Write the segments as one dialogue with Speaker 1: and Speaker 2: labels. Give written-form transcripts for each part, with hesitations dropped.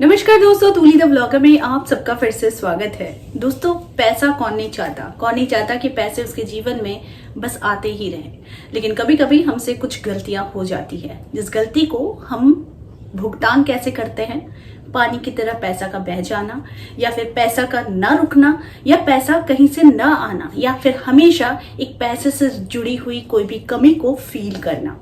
Speaker 1: नमस्कार दोस्तों, तूली the vlogger में आप सबका फिर से स्वागत है। दोस्तों, पैसा कौन नहीं चाहता कि पैसे उसके जीवन में बस आते ही रहें। लेकिन कभी कभी हमसे कुछ गलतियां हो जाती है, जिस गलती को हम भुगतान कैसे करते हैं, पानी की तरह पैसा का बह जाना, या फिर पैसा का ना रुकना, या पैसा कहीं से ना आना, या फिर हमेशा एक पैसे से जुड़ी हुई कोई भी कमी को फील करना,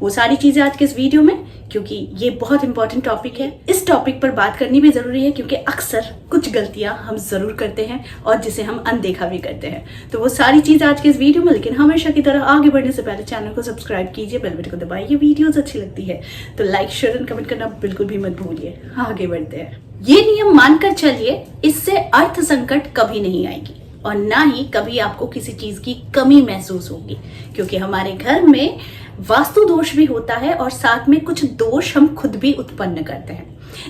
Speaker 1: वो सारी चीजें आज के इस वीडियो में, क्योंकि ये बहुत इंपॉर्टेंट टॉपिक है। इस टॉपिक पर बात करनी भी जरूरी है, क्योंकि अक्सर कुछ गलतियां हम जरूर करते हैं और जिसे हम अनदेखा भी करते हैं। तो वो सारी चीज आज के इस वीडियो में। लेकिन हमेशा की तरह आगे बढ़ने से पहले चैनल को सब्सक्राइब कीजिए, बेल बटन को दबाइए। वीडियोस अच्छी लगती है तो लाइक, शेयर एंड कमेंट करना बिल्कुल भी मत भूलिए। आगे बढ़ते हैं। ये नियम मानकर चलिए, इससे अर्थ संकट कभी नहीं आएगी और ना ही कभी आपको किसी चीज की कमी महसूस होगी, क्योंकि हमारे घर में वास्तु दोष भी होता है और साथ में कुछ दोष हम खुद भी उत्पन्न करते हैं,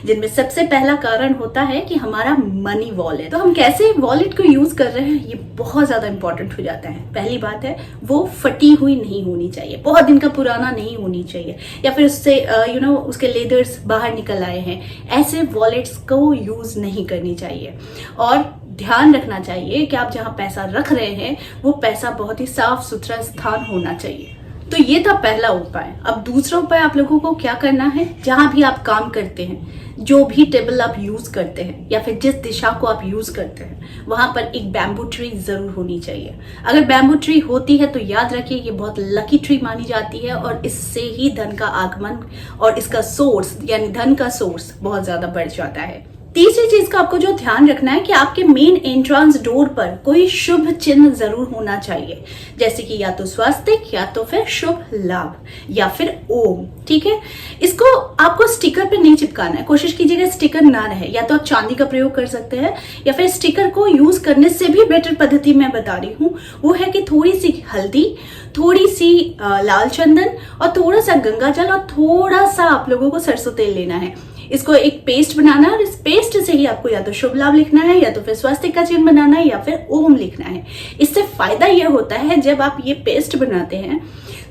Speaker 1: जिनमें सबसे पहला कारण होता है कि हमारा मनी वॉलेट। तो हम कैसे वॉलेट को यूज कर रहे हैं, ये बहुत ज्यादा इंपॉर्टेंट हो जाता है। पहली बात है, वो फटी हुई नहीं होनी चाहिए, बहुत दिन का पुराना नहीं होनी चाहिए, या फिर उससे उसके लेदर्स बाहर निकल आए हैं। ऐसे वॉलेट्स को यूज नहीं करनी चाहिए और ध्यान रखना चाहिए कि आप जहां पैसा रख रहे हैं वो पैसा बहुत ही साफ सुथरा स्थान होना चाहिए। तो ये था पहला उपाय। अब दूसरा उपाय आप लोगों को क्या करना है, जहां भी आप काम करते हैं, जो भी टेबल आप यूज करते हैं, या फिर जिस दिशा को आप यूज करते हैं, वहां पर एक बैम्बू ट्री जरूर होनी चाहिए। अगर बैम्बू ट्री होती है तो याद रखिए, ये बहुत लकी ट्री मानी जाती है और इससे ही धन का आगमन और इसका सोर्स यानी धन का सोर्स बहुत ज्यादा बढ़ जाता है। तीसरी चीज का आपको जो ध्यान रखना है कि आपके मेन एंट्रेंस डोर पर कोई शुभ चिन्ह जरूर होना चाहिए, जैसे कि या तो स्वास्तिक, या तो फिर शुभ लाभ, या फिर ओम। ठीक है, इसको आपको स्टिकर पे नहीं चिपकाना है। कोशिश कीजिएगा स्टिकर ना रहे, या तो आप चांदी का प्रयोग कर सकते हैं, या फिर स्टिकर को यूज करने से भी बेटर पद्धति मैं बता रही हूँ, वो है कि थोड़ी सी हल्दी, थोड़ी सी लाल चंदन और थोड़ा सा गंगा जल और थोड़ा सा आप लोगों को सरसों तेल लेना है। इसको एक पेस्ट बनाना है और इस पेस्ट से ही आपको या तो शुभ लाभ लिखना है, या तो फिर स्वास्तिक का चिन्ह बनाना है, या फिर ओम लिखना है। इससे फायदा यह होता है, जब आप ये पेस्ट बनाते हैं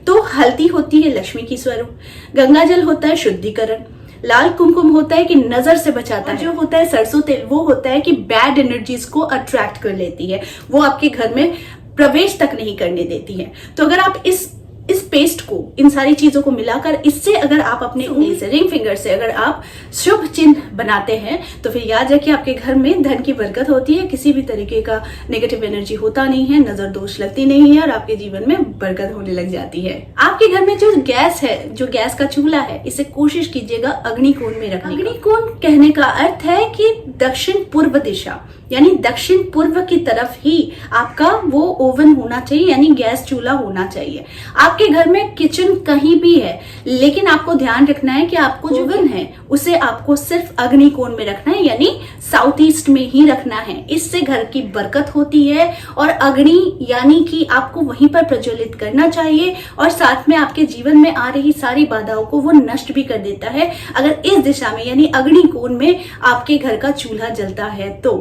Speaker 1: तो हल्दी होती है लक्ष्मी की स्वरूप, गंगा जल होता है शुद्धिकरण, लाल कुमकुम होता है कि नजर से बचाता है, जो होता है सरसों तेल वो होता है कि बैड एनर्जीज को अट्रैक्ट कर लेती है, वो आपके घर में प्रवेश तक नहीं करने देती है। तो अगर आप इस पेस्ट को, इन सारी चीजों को मिलाकर, इससे अगर आप अपने उंगली से, रिंग फिंगर से अगर आप शुभ चिन्ह बनाते हैं, तो फिर याद रखिए आपके घर में धन की बरकत होती है, किसी भी तरीके का नेगेटिव एनर्जी होता नहीं है, नजर दोष लगती नहीं है और आपके जीवन में बरकत होने लग जाती है। आपके घर में जो गैस है, जो गैस का चूल्हा है, इसे कोशिश कीजिएगा अग्निकोण में रखने। अग्निकोण कहने का अर्थ है कि दक्षिण पूर्व दिशा, यानी दक्षिण पूर्व की तरफ ही आपका वो ओवन होना चाहिए, यानी गैस चूल्हा होना चाहिए। आपके घर में किचन कहीं भी है, लेकिन आपको ध्यान रखना है कि आपको जो ओवन है उसे आपको सिर्फ अग्निकोण में रखना है, यानी साउथ ईस्ट में ही रखना है। इससे घर की बरकत होती है और अग्नि यानी कि आपको वहीं पर प्रज्वलित करना चाहिए और साथ में आपके जीवन में आ रही सारी बाधाओं को वो नष्ट भी कर देता है, अगर इस दिशा में यानी अग्निकोण में आपके घर का चूल्हा जलता है तो।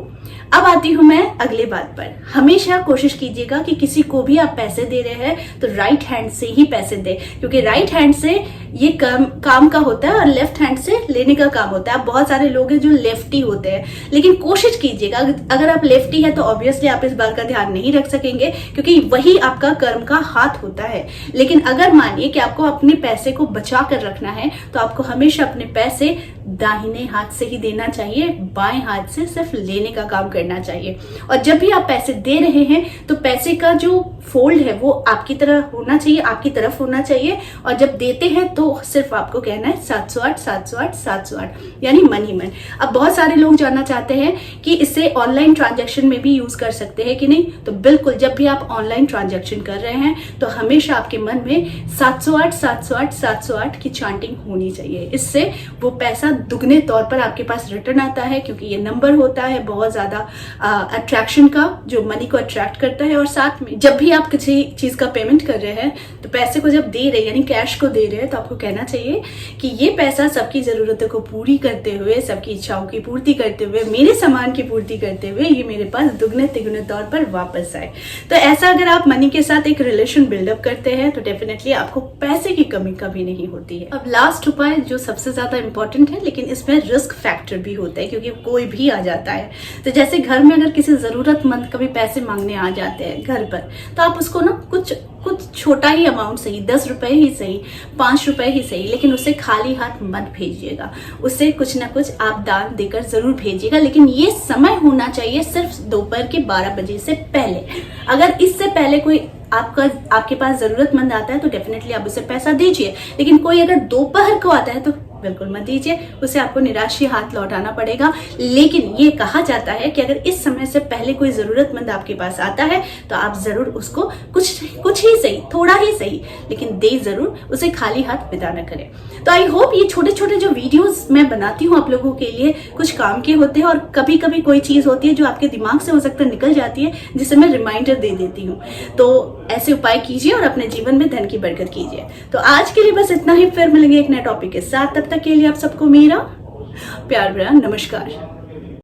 Speaker 1: अब आती हूं मैं अगले बात पर। हमेशा कोशिश कीजिएगा कि किसी को भी आप पैसे दे रहे हैं तो राइट हैंड से ही पैसे दें, क्योंकि राइट हैंड से ये काम का होता है और लेफ्ट हैंड से लेने का काम होता है। अब बहुत सारे लोग हैं जो लेफ्टी होते हैं, लेकिन कोशिश कीजिएगा, अगर आप लेफ्टी है तो ऑब्वियसली आप इस बात का ध्यान नहीं रख सकेंगे, क्योंकि वही आपका कर्म का हाथ होता है। लेकिन अगर मानिए कि आपको अपने पैसे को बचा कर रखना है, तो आपको हमेशा अपने पैसे दाहिने हाथ से ही देना चाहिए, बाएं हाथ से सिर्फ लेने का काम करना चाहिए। और जब भी आप पैसे दे रहे हैं तो पैसे का जो फोल्ड है वो आपकी तरह होना चाहिए, आपकी तरफ होना चाहिए, और जब देते हैं तो सिर्फ आपको कहना है 708 708 708, यानी मन ही मन। अब बहुत सारे लोग जानना चाहते हैं कि इसे ऑनलाइन ट्रांजैक्शन में भी यूज कर सकते हैं कि नहीं, तो बिल्कुल, जब भी आप ऑनलाइन ट्रांजैक्शन कर रहे हैं तो हमेशा आपके मन में 708 708 708 की चांटिंग होनी चाहिए। इससे वो पैसा दुगने तौर पर आपके पास रिटर्न आता है, क्योंकि ये नंबर होता है बहुत ज्यादा अट्रैक्शन का, जो मनी को अट्रैक्ट करता है। और साथ में जब भी आप किसी चीज का पेमेंट कर रहे हैं तो पैसे को जब दे रहे हैं, यानी कैश को दे रहे हैं, तो आपको आपको कहना चाहिए कि ये पैसा सबकी ज़रूरतों को पूरी करते हुए, सबकी इच्छाओं की पूर्ति करते हुए, मेरे सामान की पूर्ति करते हुए ये मेरे पास दुगने तिगुने तौर पर वापस आए। तो ऐसा अगर आप मनी के साथ एक रिलेशन बिल्डअप करते हैं तो डेफिनेटली आपको पैसे की कमी कभी नहीं होती है। अब लास्ट उपाय जो सबसे ज़्यादा इंपॉर्टेंट है, लेकिन इसमें रिस्क फैक्टर भी होता है क्योंकि कोई भी आ जाता है। तो जैसे घर में अगर किसी ज़रूरतमंद कभी पैसे मांगने आ जाते हैं घर पर, तो आप उसको ना कुछ छोटा ही अमाउंट सही, 10 रुपए ही सही, 5 रुपए ही सही, लेकिन उसे खाली हाथ मत भेजिएगा। उसे कुछ ना कुछ आप दान देकर जरूर भेजिएगा, लेकिन ये समय होना चाहिए सिर्फ दोपहर के 12 बजे से पहले। अगर इससे पहले कोई आपके पास जरूरतमंद आता है तो डेफिनेटली आप उसे पैसा दीजिए, लेकिन कोई अगर दोपहर को आता है तो बिल्कुल मत दीजिए, उसे आपको निराश हाथ लौटाना पड़ेगा। लेकिन ये कहा जाता है कि अगर इस समय से पहले कोई जरूरतमंद आपके पास आता है तो आप जरूर उसको कुछ ही सही, थोड़ा ही सही, लेकिन दे जरूर, उसे खाली हाथ विदा न करें। तो आई होप ये छोटे छोटे जो वीडियोस मैं बनाती हूँ आप लोगों के लिए कुछ काम के होते हैं, और कभी कभी कोई चीज होती है जो आपके दिमाग से हो सकता है निकल जाती है, जिसे मैं रिमाइंडर दे देती हूँ। तो ऐसे उपाय कीजिए और अपने जीवन में धन की बरकत कीजिए। तो आज के लिए बस इतना ही, फिर मिलेंगे एक नए टॉपिक के साथ। तब तक के लिए आप सबको मेरा प्यार भरा नमस्कार।